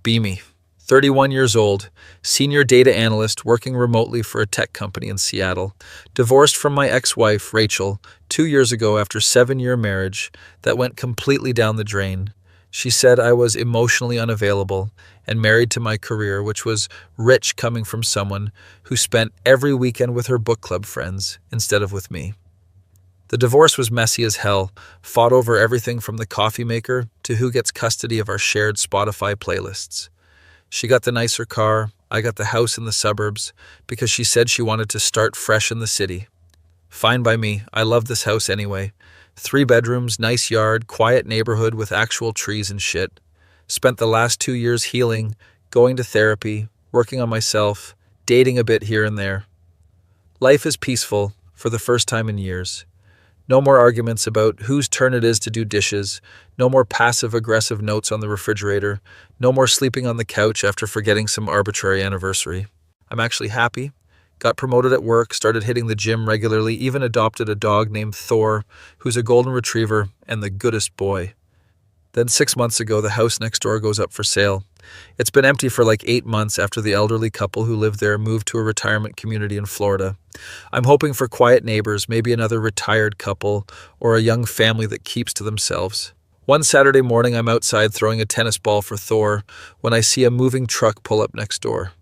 Beamy, 31 years old, senior data analyst working remotely for a tech company in Seattle, divorced from my ex-wife, Rachel, 2 years ago after 7-year marriage that went completely down the drain. She said I was emotionally unavailable and married to my career, which was rich coming from someone who spent every weekend with her book club friends instead of with me. The divorce was messy as hell, fought over everything from the coffee maker to who gets custody of our shared Spotify playlists. She got the nicer car, I got the house in the suburbs, because she said she wanted to start fresh in the city. Fine by me, I love this house anyway. 3 bedrooms, nice yard, quiet neighborhood with actual trees and shit. Spent the last 2 years healing, going to therapy, working on myself, dating a bit here and there. Life is peaceful, for the first time in years. No more arguments about whose turn it is to do dishes, no more passive-aggressive notes on the refrigerator, no more sleeping on the couch after forgetting some arbitrary anniversary. I'm actually happy. Got promoted at work, started hitting the gym regularly, even adopted a dog named Thor, who's a golden retriever and the goodest boy. Then 6 months ago, the house next door goes up for sale. It's been empty for like 8 months after the elderly couple who lived there moved to a retirement community in Florida. I'm hoping for quiet neighbors, maybe another retired couple, or a young family that keeps to themselves. One Saturday morning, I'm outside throwing a tennis ball for Thor when I see a moving truck pull up next door.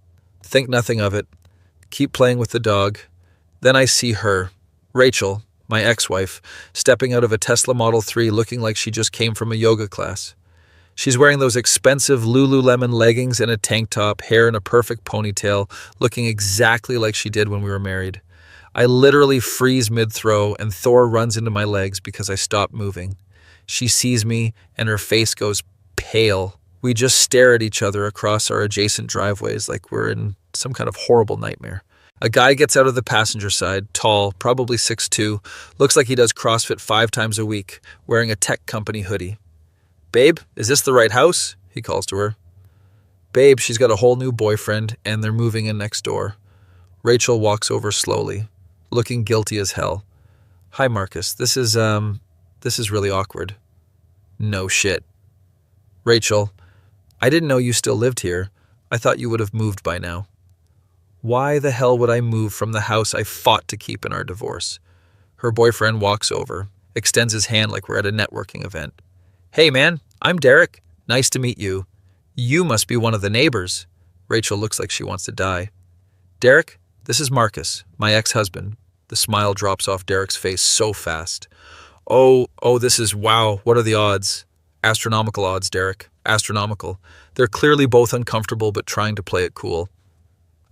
Think nothing of it. Keep playing with the dog. Then I see her, Rachel, my ex-wife, stepping out of a Tesla Model 3 looking like she just came from a yoga class. She's wearing those expensive Lululemon leggings and a tank top, hair in a perfect ponytail, looking exactly like she did when we were married. I literally freeze mid-throw and Thor runs into my legs because I stopped moving. She sees me and her face goes pale. We just stare at each other across our adjacent driveways like we're in some kind of horrible nightmare. A guy gets out of the passenger side, tall, probably 6'2", looks like he does CrossFit 5 times a week, wearing a tech company hoodie. "Babe, is this the right house?" he calls to her. "Babe, she's got a whole new boyfriend and they're moving in next door." Rachel walks over slowly, looking guilty as hell. "Hi, Marcus. This is really awkward." "No shit." "Rachel, I didn't know you still lived here. I thought you would have moved by now." Why the hell would I move from the house I fought to keep in our divorce? Her boyfriend walks over, extends his hand like we're at a networking event. "Hey man, I'm Derek. Nice to meet you. You must be one of the neighbors." Rachel looks like she wants to die. "Derek, this is Marcus, my ex-husband." The smile drops off Derek's face so fast. Oh, this is wow. What are the odds? Astronomical odds, Derek. Astronomical. They're clearly both uncomfortable but trying to play it cool.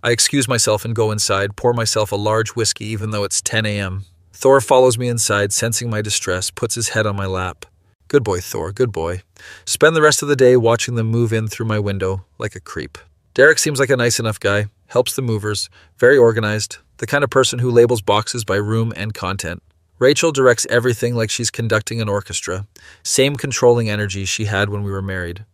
I excuse myself and go inside, pour myself a large whiskey even though it's 10 a.m. Thor follows me inside, sensing my distress, puts his head on my lap. Good boy, Thor, good boy. Spend the rest of the day watching them move in through my window like a creep. Derek seems like a nice enough guy, helps the movers, very organized, the kind of person who labels boxes by room and content. Rachel directs everything like she's conducting an orchestra, same controlling energy she had when we were married.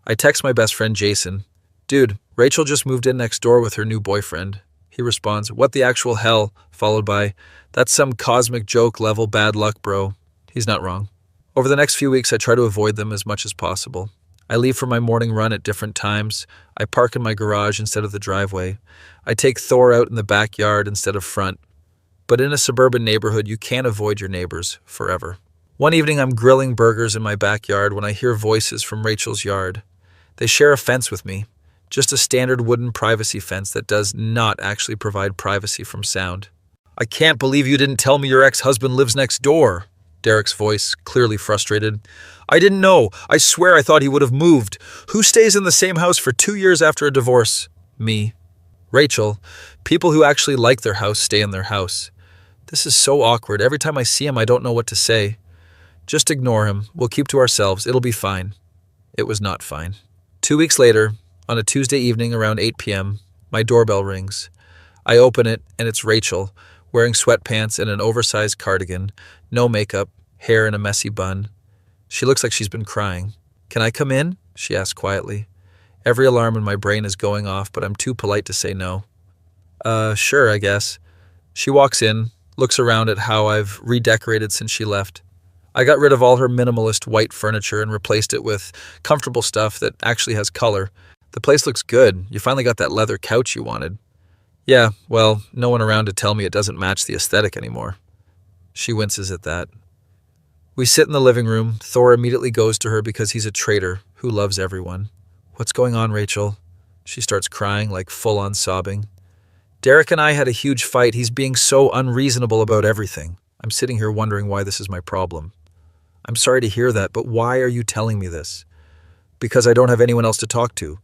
I text my best friend Jason. "Dude, Rachel just moved in next door with her new boyfriend." He responds, "What the actual hell?" followed by, "That's some cosmic joke level bad luck, bro." He's not wrong. Over the next few weeks, I try to avoid them as much as possible. I leave for my morning run at different times. I park in my garage instead of the driveway. I take Thor out in the backyard instead of front. But in a suburban neighborhood, you can't avoid your neighbors forever. One evening, I'm grilling burgers in my backyard when I hear voices from Rachel's yard. They share a fence with me. Just a standard wooden privacy fence that does not actually provide privacy from sound. "I can't believe you didn't tell me your ex-husband lives next door." Derek's voice, clearly frustrated. "I didn't know. I swear I thought he would have moved. Who stays in the same house for 2 years after a divorce?" "Me." "Rachel, people who actually like their house stay in their house." This is so awkward. Every time I see him, I don't know what to say. "Just ignore him. We'll keep to ourselves. It'll be fine." It was not fine. 2 weeks later, on a Tuesday evening around 8 p.m., my doorbell rings. I open it, and it's Rachel, wearing sweatpants and an oversized cardigan, no makeup, hair in a messy bun. She looks like she's been crying. "Can I come in?" she asks quietly. Every alarm in my brain is going off, but I'm too polite to say no. Sure, I guess." She walks in, looks around at how I've redecorated since she left. I got rid of all her minimalist white furniture and replaced it with comfortable stuff that actually has color. The place looks good. You finally got that leather couch you wanted. Yeah, well, no one around to tell me it doesn't match the aesthetic anymore. She winces at that. We sit in the living room. Thor immediately goes to her because he's a traitor who loves everyone. What's going on, Rachel? She starts crying, like full-on sobbing. Derek and I had a huge fight. He's being so unreasonable about everything. I'm sitting here wondering why this is my problem. I'm sorry to hear that, but why are you telling me this? Because I don't have anyone else to talk to.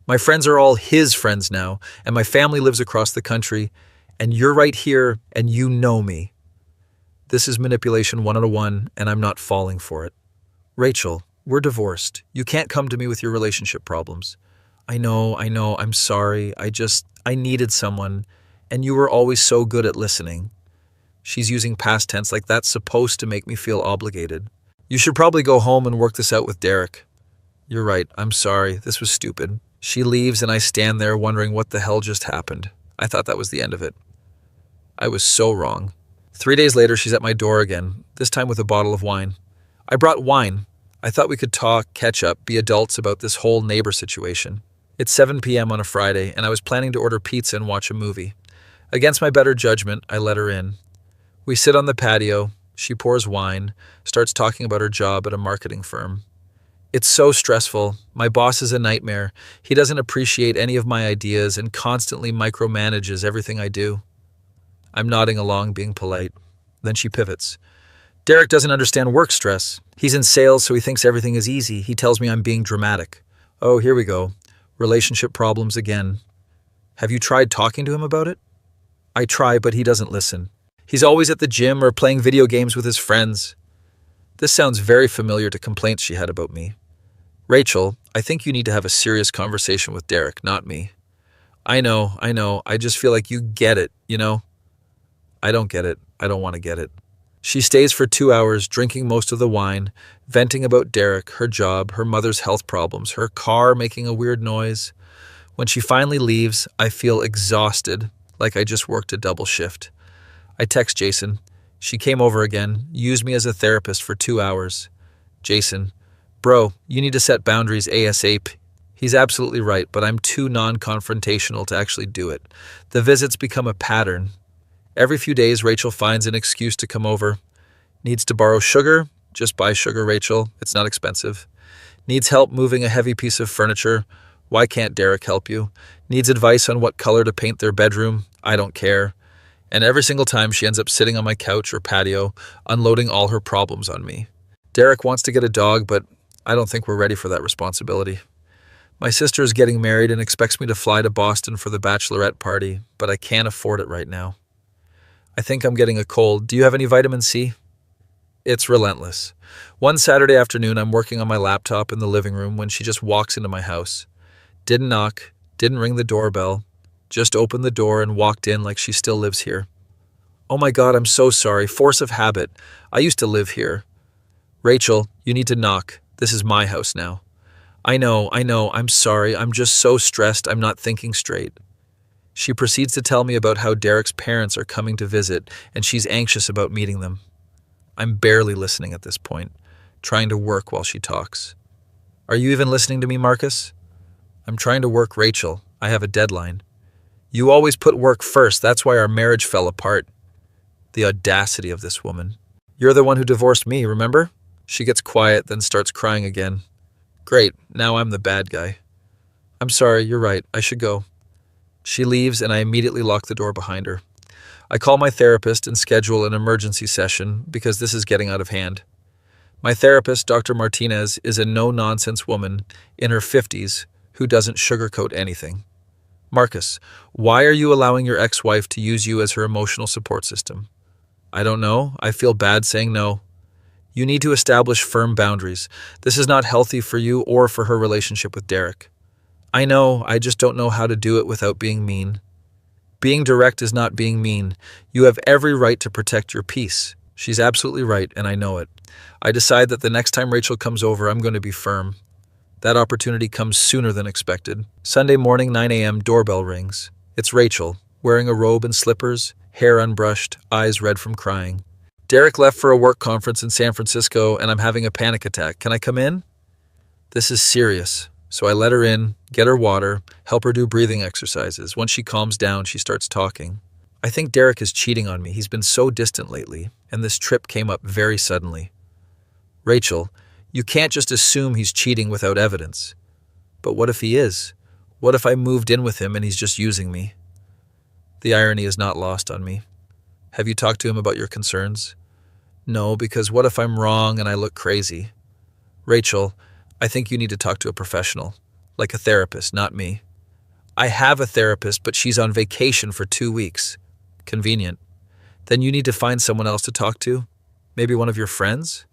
My friends are all his friends now, and my family lives across the country, and you're right here, and you know me. This is manipulation 101, and I'm not falling for it. Rachel, we're divorced. You can't come to me with your relationship problems. I know, I'm sorry. I needed someone, and you were always so good at listening. She's using past tense like that's supposed to make me feel obligated. You should probably go home and work this out with Derek. You're right, I'm sorry. This was stupid. She leaves, and I stand there wondering what the hell just happened. I thought that was the end of it. I was so wrong. 3 days later, she's at my door again, this time with a bottle of wine. I brought wine. I thought we could talk, catch up, be adults about this whole neighbor situation. It's 7 p.m. on a Friday, and I was planning to order pizza and watch a movie. Against my better judgment, I let her in. We sit on the patio. She pours wine, starts talking about her job at a marketing firm. It's so stressful. My boss is a nightmare. He doesn't appreciate any of my ideas and constantly micromanages everything I do. I'm nodding along, being polite. Then she pivots. Derek doesn't understand work stress. He's in sales, so he thinks everything is easy. He tells me I'm being dramatic. Oh, here we go. Relationship problems again. Have you tried talking to him about it? I try, but he doesn't listen. He's always at the gym or playing video games with his friends. This sounds very familiar to complaints she had about me. Rachel, I think you need to have a serious conversation with Derek, not me. I know. I just feel like you get it, you know? I don't get it. I don't want to get it. She stays for 2 hours, drinking most of the wine, venting about Derek, her job, her mother's health problems, her car making a weird noise. When she finally leaves, I feel exhausted, like I just worked a double shift. I text Jason. She came over again, used me as a therapist for 2 hours. Jason, bro, you need to set boundaries ASAP. He's absolutely right, but I'm too non-confrontational to actually do it. The visits become a pattern. Every few days, Rachel finds an excuse to come over. Needs to borrow sugar? Just buy sugar, Rachel. It's not expensive. Needs help moving a heavy piece of furniture? Why can't Derek help you? Needs advice on what color to paint their bedroom? I don't care. And every single time she ends up sitting on my couch or patio, unloading all her problems on me. Derek wants to get a dog, but I don't think we're ready for that responsibility. My sister is getting married and expects me to fly to Boston for the bachelorette party, but I can't afford it right now. I think I'm getting a cold. Do you have any vitamin C? It's relentless. One Saturday afternoon, I'm working on my laptop in the living room when she just walks into my house. Didn't knock, didn't ring the doorbell, just opened the door and walked in like she still lives here. Oh my God, I'm so sorry. Force of habit. I used to live here. Rachel, you need to knock. This is my house now. I know. I'm sorry. I'm just so stressed. I'm not thinking straight. She proceeds to tell me about how Derek's parents are coming to visit, and she's anxious about meeting them. I'm barely listening at this point, trying to work while she talks. Are you even listening to me, Marcus? I'm trying to work, Rachel. I have a deadline. You always put work first. That's why our marriage fell apart. The audacity of this woman. You're the one who divorced me, remember? She gets quiet, then starts crying again. Great, now I'm the bad guy. I'm sorry, you're right. I should go. She leaves, and I immediately lock the door behind her. I call my therapist and schedule an emergency session because this is getting out of hand. My therapist, Dr. Martinez, is a no-nonsense woman in her 50s who doesn't sugarcoat anything. Marcus, why are you allowing your ex-wife to use you as her emotional support system? I don't know. I feel bad saying no. You need to establish firm boundaries. This is not healthy for you or for her relationship with Derek. I know, I just don't know how to do it without being mean. Being direct is not being mean. You have every right to protect your peace. She's absolutely right, and I know it. I decide that the next time Rachel comes over, I'm going to be firm. That opportunity comes sooner than expected. Sunday morning, 9 a.m., doorbell rings. It's Rachel, wearing a robe and slippers, hair unbrushed, eyes red from crying. Derek left for a work conference in San Francisco, and I'm having a panic attack. Can I come in? This is serious. So I let her in, get her water, help her do breathing exercises. Once she calms down, she starts talking. I think Derek is cheating on me. He's been so distant lately, and this trip came up very suddenly. Rachel, you can't just assume he's cheating without evidence. But what if he is? What if I moved in with him and he's just using me? The irony is not lost on me. Have you talked to him about your concerns? No, because what if I'm wrong and I look crazy? Rachel, I think you need to talk to a professional, like a therapist, not me. I have a therapist, but she's on vacation for 2 weeks. Convenient. Then you need to find someone else to talk to. Maybe one of your friends?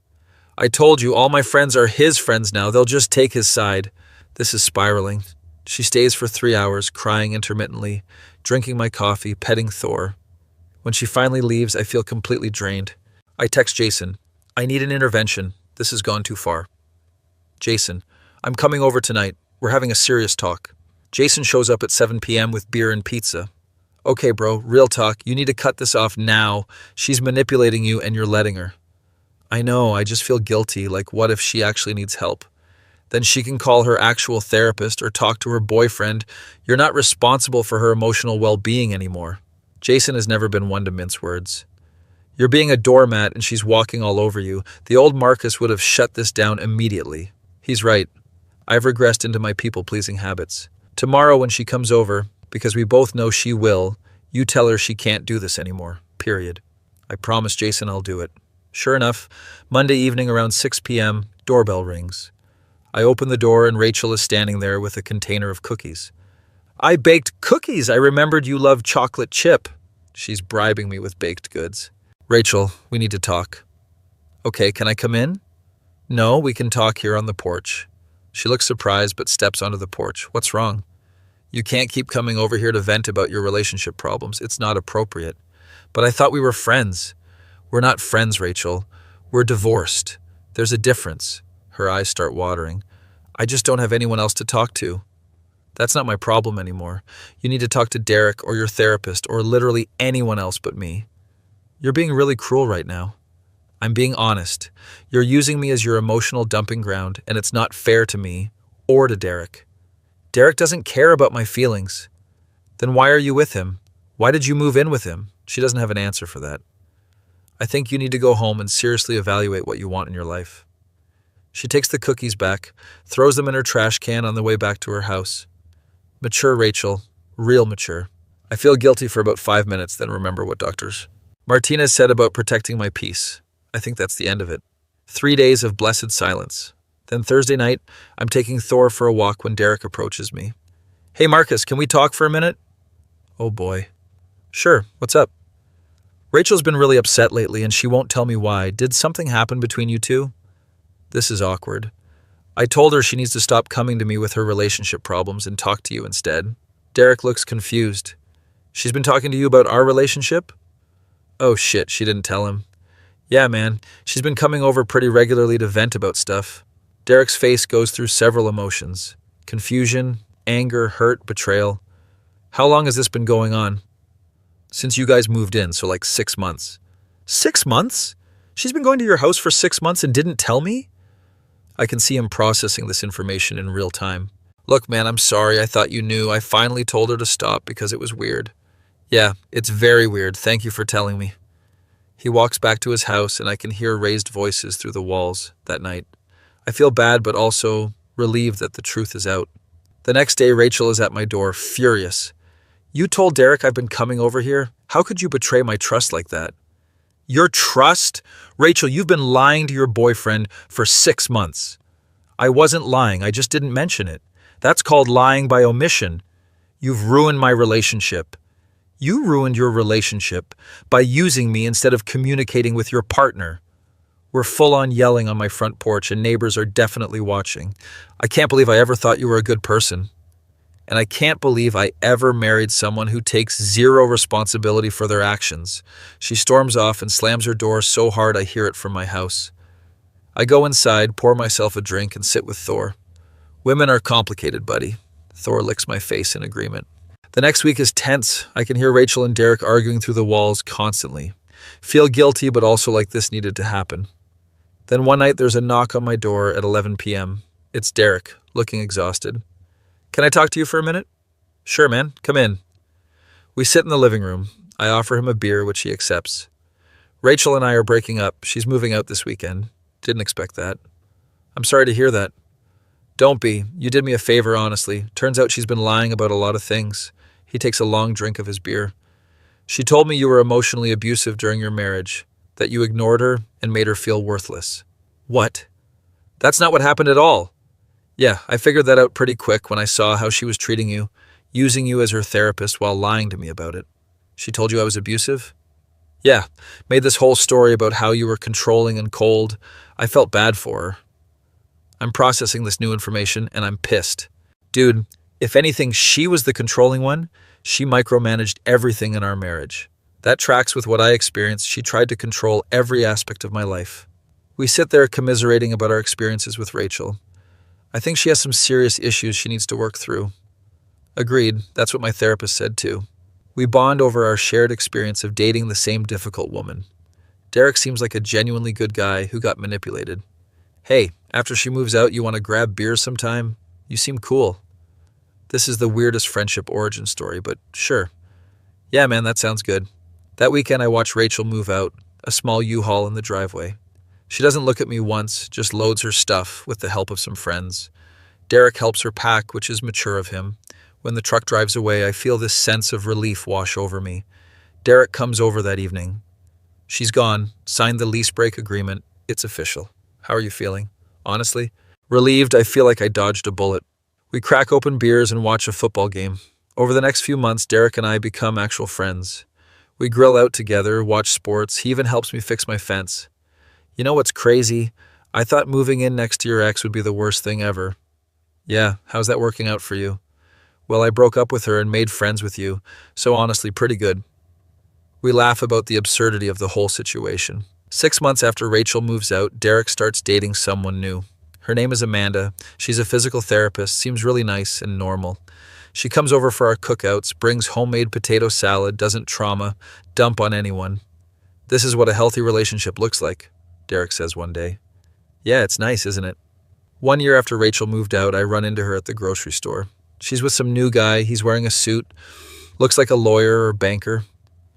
I told you, all my friends are his friends now. They'll just take his side. This is spiraling. She stays for 3 hours, crying intermittently, drinking my coffee, petting Thor. When she finally leaves, I feel completely drained. I text Jason. I need an intervention. This has gone too far. Jason, I'm coming over tonight. We're having a serious talk. Jason shows up at 7 p.m. with beer and pizza. Okay, bro, real talk. You need to cut this off now. She's manipulating you and you're letting her. I know, I just feel guilty, like what if she actually needs help? Then she can call her actual therapist or talk to her boyfriend. You're not responsible for her emotional well-being anymore. Jason has never been one to mince words. You're being a doormat and she's walking all over you. The old Marcus would have shut this down immediately. He's right. I've regressed into my people-pleasing habits. Tomorrow when she comes over, because we both know she will, you tell her she can't do this anymore. Period. I promise Jason I'll do it. Sure enough, Monday evening around 6 p.m., doorbell rings. I open the door and Rachel is standing there with a container of cookies. I baked cookies! I remembered you love chocolate chip. She's bribing me with baked goods. Rachel, we need to talk. Okay, can I come in? No, we can talk here on the porch. She looks surprised but steps onto the porch. What's wrong? You can't keep coming over here to vent about your relationship problems. It's not appropriate. But I thought we were friends. We're not friends, Rachel. We're divorced. There's a difference. Her eyes start watering. I just don't have anyone else to talk to. That's not my problem anymore. You need to talk to Derek or your therapist or literally anyone else but me. You're being really cruel right now. I'm being honest. You're using me as your emotional dumping ground, and it's not fair to me or to Derek. Derek doesn't care about my feelings. Then why are you with him? Why did you move in with him? She doesn't have an answer for that. I think you need to go home and seriously evaluate what you want in your life. She takes the cookies back, throws them in her trash can on the way back to her house. Mature Rachel, real mature. I feel guilty for about 5 minutes, then remember what Drs. Martinez said about protecting my peace. I think that's the end of it. 3 days of blessed silence. Then Thursday night, I'm taking Thor for a walk when Derek approaches me. Hey Marcus, can we talk for a minute? Oh boy. Sure, what's up? Rachel's been really upset lately and she won't tell me why. Did something happen between you two? This is awkward. I told her she needs to stop coming to me with her relationship problems and talk to you instead. Derek looks confused. She's been talking to you about our relationship? Oh shit, she didn't tell him. Yeah, man, she's been coming over pretty regularly to vent about stuff. Derek's face goes through several emotions. Confusion, anger, hurt, betrayal. How long has this been going on? Since you guys moved in, so like 6 months. 6 months? She's been going to your house for 6 months and didn't tell me? I can see him processing this information in real time. Look, man, I'm sorry. I thought you knew. I finally told her to stop because it was weird. Yeah, it's very weird. Thank you for telling me. He walks back to his house and I can hear raised voices through the walls that night. I feel bad but also relieved that the truth is out. The next day, Rachel is at my door, furious. You told Derek I've been coming over here? How could you betray my trust like that? Your trust? Rachel, you've been lying to your boyfriend for 6 months. I wasn't lying, I just didn't mention it. That's called lying by omission. You've ruined my relationship. You ruined your relationship by using me instead of communicating with your partner. We're full-on yelling on my front porch and neighbors are definitely watching. I can't believe I ever thought you were a good person. And I can't believe I ever married someone who takes zero responsibility for their actions. She storms off and slams her door so hard I hear it from my house. I go inside, pour myself a drink, and sit with Thor. Women are complicated, buddy. Thor licks my face in agreement. The next week is tense. I can hear Rachel and Derek arguing through the walls constantly. Feel guilty, but also like this needed to happen. Then one night there's a knock on my door at 11 p.m. It's Derek, looking exhausted. Can I talk to you for a minute? Sure, man. Come in. We sit in the living room. I offer him a beer, which he accepts. Rachel and I are breaking up. She's moving out this weekend. Didn't expect that. I'm sorry to hear that. Don't be. You did me a favor, honestly. Turns out she's been lying about a lot of things. He takes a long drink of his beer. She told me you were emotionally abusive during your marriage, that you ignored her and made her feel worthless. What? That's not what happened at all. Yeah, I figured that out pretty quick when I saw how she was treating you, using you as her therapist while lying to me about it. She told you I was abusive? Yeah, made this whole story about how you were controlling and cold. I felt bad for her. I'm processing this new information and I'm pissed. Dude, if anything, she was the controlling one. She micromanaged everything in our marriage. That tracks with what I experienced. She tried to control every aspect of my life. We sit there commiserating about our experiences with Rachel. I think she has some serious issues she needs to work through. Agreed, that's what my therapist said too. We bond over our shared experience of dating the same difficult woman. Derek seems like a genuinely good guy who got manipulated. Hey, after she moves out, you want to grab beers sometime? You seem cool. This is the weirdest friendship origin story, but sure. Yeah, man, that sounds good. That weekend I watched Rachel move out, a small U-Haul in the driveway. She doesn't look at me once, just loads her stuff with the help of some friends. Derek helps her pack, which is mature of him. When the truck drives away, I feel this sense of relief wash over me. Derek comes over that evening. She's gone, signed the lease break agreement. It's official. How are you feeling? Honestly? Relieved, I feel like I dodged a bullet. We crack open beers and watch a football game. Over the next few months, Derek and I become actual friends. We grill out together, watch sports. He even helps me fix my fence. You know what's crazy? I thought moving in next to your ex would be the worst thing ever. Yeah, how's that working out for you? Well, I broke up with her and made friends with you, so honestly, pretty good. We laugh about the absurdity of the whole situation. 6 months after Rachel moves out, Derek starts dating someone new. Her name is Amanda. She's a physical therapist, seems really nice and normal. She comes over for our cookouts, brings homemade potato salad, doesn't dump on anyone. This is what a healthy relationship looks like, Derek says one day. Yeah, it's nice, isn't it? 1 year after Rachel moved out, I run into her at the grocery store. She's with some new guy. He's wearing a suit. Looks like a lawyer or banker.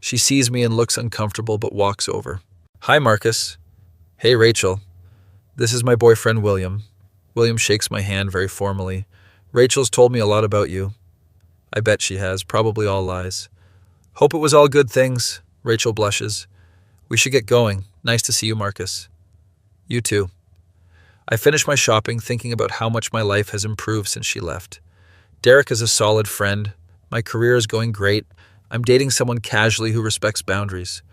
She sees me and looks uncomfortable but walks over. Hi, Marcus. Hey, Rachel. This is my boyfriend, William. William shakes my hand very formally. Rachel's told me a lot about you. I bet she has. Probably all lies. Hope it was all good things. Rachel blushes. We should get going. Nice to see you, Marcus. You too. I finish my shopping thinking about how much my life has improved since she left. Derek is a solid friend. My career is going great. I'm dating someone casually who respects boundaries.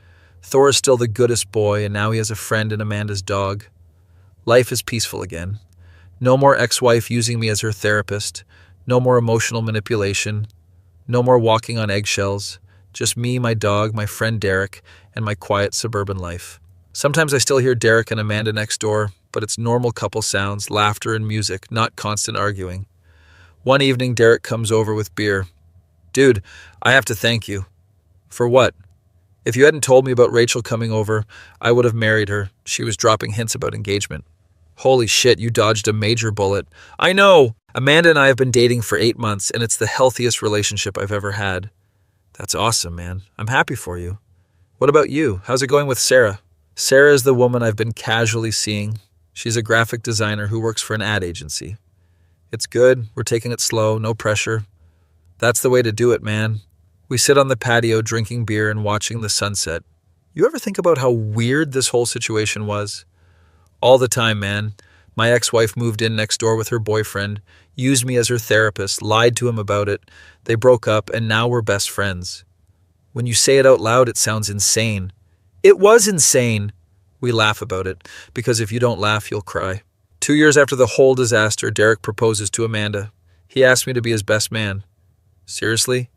Thor is still the goodest boy, and now he has a friend in Amanda's dog. Life is peaceful again. No more ex-wife using me as her therapist. No more emotional manipulation. No more walking on eggshells. Just me, my dog, my friend Derek, and my quiet suburban life. Sometimes I still hear Derek and Amanda next door, but it's normal couple sounds, laughter and music, not constant arguing. One evening, Derek comes over with beer. Dude, I have to thank you. For what? If you hadn't told me about Rachel coming over, I would have married her. She was dropping hints about engagement. Holy shit, you dodged a major bullet. I know! Amanda and I have been dating for 8 months, and it's the healthiest relationship I've ever had. That's awesome, man. I'm happy for you. What about you? How's it going with Sarah? Sarah is the woman I've been casually seeing. She's a graphic designer who works for an ad agency. It's good. We're taking it slow, no pressure. That's the way to do it, man. We sit on the patio drinking beer and watching the sunset. You ever think about how weird this whole situation was? All the time, man. My ex-wife moved in next door with her boyfriend, used me as her therapist, lied to him about it. They broke up, and now we're best friends. When you say it out loud, it sounds insane. It was insane. We laugh about it, because if you don't laugh, you'll cry. 2 years after the whole disaster, Derek proposes to Amanda. He asked me to be his best man. Seriously?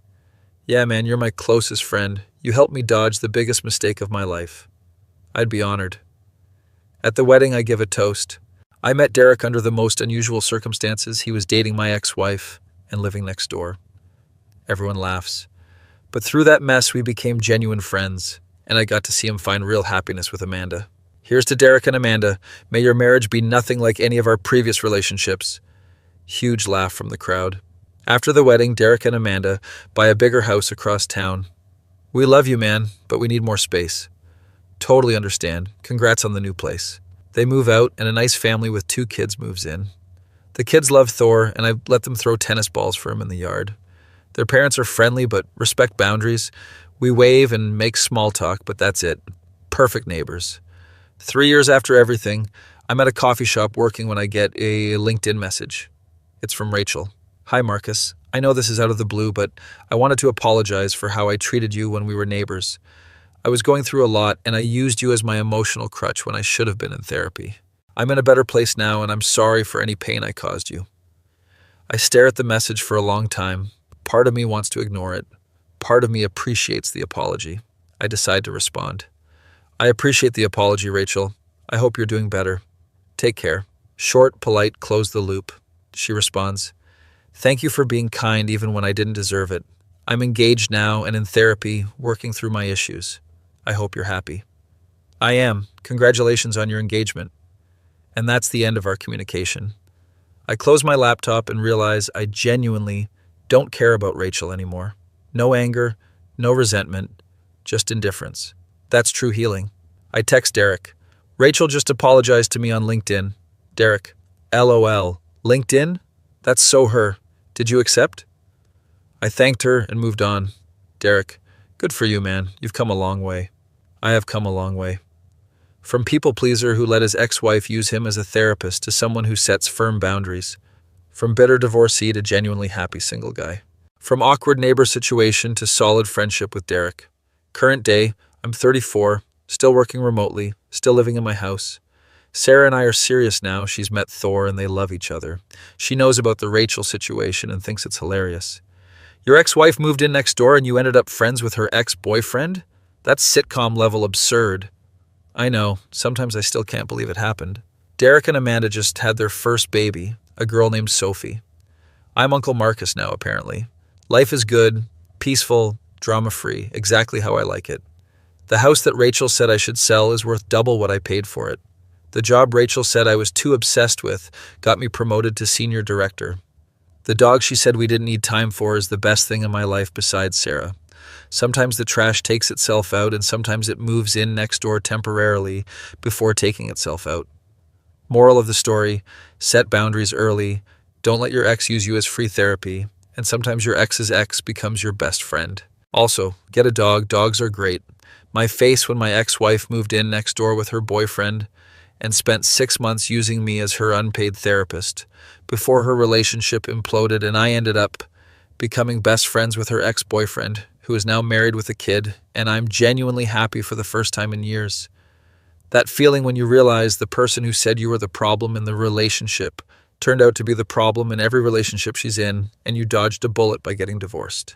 Yeah, man, you're my closest friend. You helped me dodge the biggest mistake of my life. I'd be honored. At the wedding, I give a toast. I met Derek under the most unusual circumstances. He was dating my ex-wife and living next door. Everyone laughs. But through that mess, we became genuine friends, and I got to see him find real happiness with Amanda. Here's to Derek and Amanda. May your marriage be nothing like any of our previous relationships. Huge laugh from the crowd. After the wedding, Derek and Amanda buy a bigger house across town. We love you, man, but we need more space. Totally understand. Congrats on the new place. They move out, and a nice family with 2 kids moves in. The kids love Thor, and I let them throw tennis balls for him in the yard. Their parents are friendly but respect boundaries. We wave and make small talk, but that's it. Perfect neighbors. 3 years after everything, I'm at a coffee shop working when I get a LinkedIn message. It's from Rachel. Hi, Marcus. I know this is out of the blue, but I wanted to apologize for how I treated you when we were neighbors. I was going through a lot, and I used you as my emotional crutch when I should have been in therapy. I'm in a better place now, and I'm sorry for any pain I caused you. I stare at the message for a long time. Part of me wants to ignore it. Part of me appreciates the apology. I decide to respond. I appreciate the apology, Rachel. I hope you're doing better. Take care. Short, polite, close the loop. She responds, Thank you for being kind even when I didn't deserve it. I'm engaged now and in therapy, working through my issues. I hope you're happy. I am. Congratulations on your engagement. And that's the end of our communication. I close my laptop and realize I genuinely don't care about Rachel anymore. No anger, no resentment, just indifference. That's true healing. I text Derek. Rachel just apologized to me on LinkedIn. Derek, LOL. LinkedIn? That's so her. Did you accept? I thanked her and moved on. Derek, good for you, man. You've come a long way. I have come a long way. From people pleaser who let his ex-wife use him as a therapist to someone who sets firm boundaries. From bitter divorcee to genuinely happy single guy. From awkward neighbor situation to solid friendship with Derek. Current day, I'm 34, still working remotely, still living in my house. Sarah and I are serious now. She's met Thor and they love each other. She knows about the Rachel situation and thinks it's hilarious. Your ex-wife moved in next door and you ended up friends with her ex-boyfriend? That's sitcom level absurd. I know, sometimes I still can't believe it happened. Derek and Amanda just had their first baby, a girl named Sophie. I'm Uncle Marcus now, apparently. Life is good, peaceful, drama-free, exactly how I like it. The house that Rachel said I should sell is worth double what I paid for it. The job Rachel said I was too obsessed with got me promoted to senior director. The dog she said we didn't need time for is the best thing in my life besides Sarah. Sometimes the trash takes itself out and sometimes it moves in next door temporarily before taking itself out. Moral of the story, set boundaries early, don't let your ex use you as free therapy, and sometimes your ex's ex becomes your best friend. Also, get a dog, dogs are great. My face when my ex-wife moved in next door with her boyfriend and spent 6 months using me as her unpaid therapist before her relationship imploded and I ended up becoming best friends with her ex-boyfriend, who is now married with a kid, and I'm genuinely happy for the first time in years. That feeling when you realize the person who said you were the problem in the relationship turned out to be the problem in every relationship she's in, and you dodged a bullet by getting divorced.